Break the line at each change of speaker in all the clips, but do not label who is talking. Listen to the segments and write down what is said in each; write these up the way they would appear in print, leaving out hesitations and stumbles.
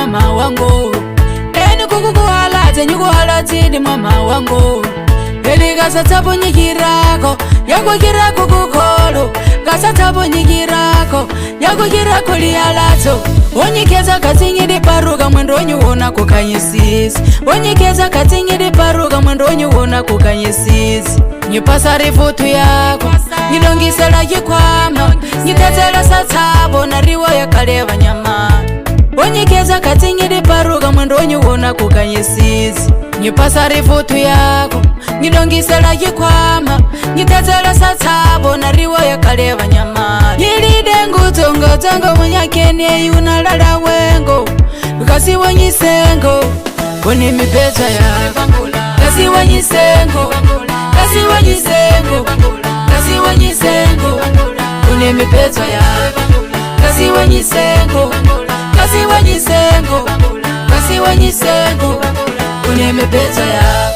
mama wangu eni kukukuhalaze nyukuhalatini mama wangu eli gasatabo nyikirako yakwakirako kukolo gasatabo nyikirako yakwakirako liyalazo onyikeza katingidi paruka mwendo nyuona kukanyisisi onyikeza katingidi paruka mwendo nyuona kukanyisisi nyipasa rifutu yako nyidongisela jikwama nyitetela satabo na riwaya kaleva nyama onyikeza katingidi paruka mwendo nyuona kukanyisisi nyipasa rifutu yako nyidongisela jikwama nyitetela satabo na riwaya kaleva nyama yilide ngutongotongo munyakene yunalala wengo kasi wanyisengo kuni mipeta ya kasi wanyisengo kasi wanyisengo kasi wanyisengo kuni mipeta ya kasi wanyisengo kasi wanyisengo kasi wanyisengo kuni mipeta ya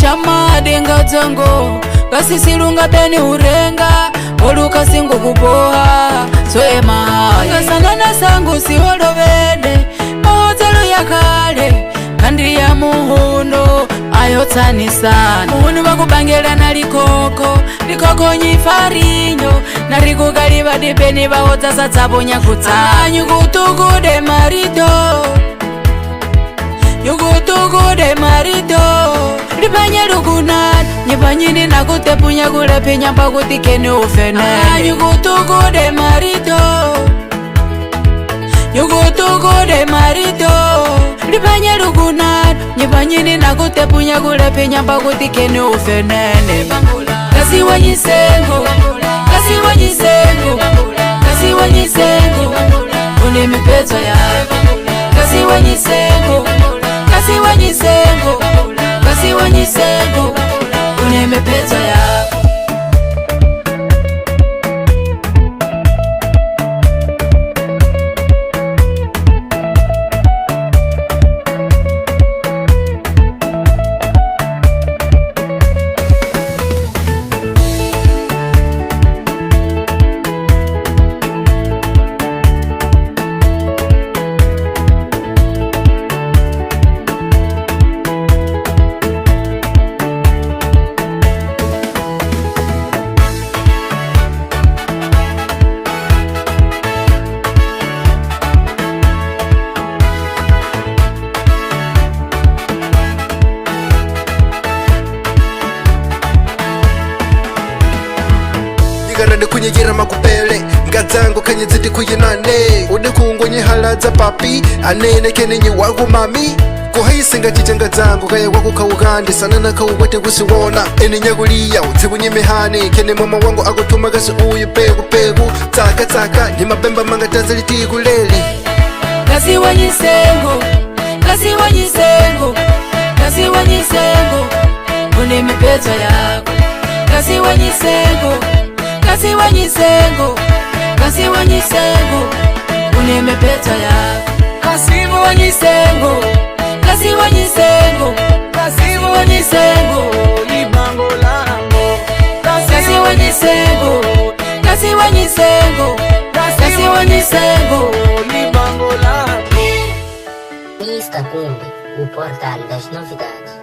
Shamadinga zango kasisilunga beni urenga olukasingu kuboha soema ngasangana sangu siwolovede mahotelo ya kale kandi ya muhundo ayotani sana muhunu bakubangela na likoko nyifarinyo na rikugaliba dipeni bahota satsabo nyakuta nyukutukude marido nyukutukude marido lipanya lukunan nyipanyini na kutepunya kulepi nyamba kutikeni ufenene nyukutukude marido nyukutukude marido lipanya lukunan nyipanyini na kutepunya kulepi nyamba kutikeni ufenene kasi wanyisengo kasi wanyisengo kasi wanyisengo uni mipeta ya kasi wanyisengo kasi wanyisengo kasi wanyisengo uni mipeta ya
kunyigira makupele ngadzango kanye ziti kuyinane ude kungonye haladza papi anene kenenye wangu mami kuhaisinga chichanga dzango kaya wako kaukande sanana kauwate kusiwona ene nyakuliya udzibunye mihani kene mama wangu akutuma kasi uyu peku peku tsaka tsaka ni mabemba mangataza litiku leli
kasi wanyisengo kasi wanyisengo kasi wanyisengo uni mipeta yako kasi wanyisengo kasi wanyisengo kasi wanyisengo uni mipeta yako kasi Wanyisengo, kazi Wanyisengo, kazi Wanyisengo,
Libango lango,
kazi Wanyisengo, kazi Wanyisengo, kazi Wanyisengo,
Libango lango.
Pista Kumbi, o portal das novidades.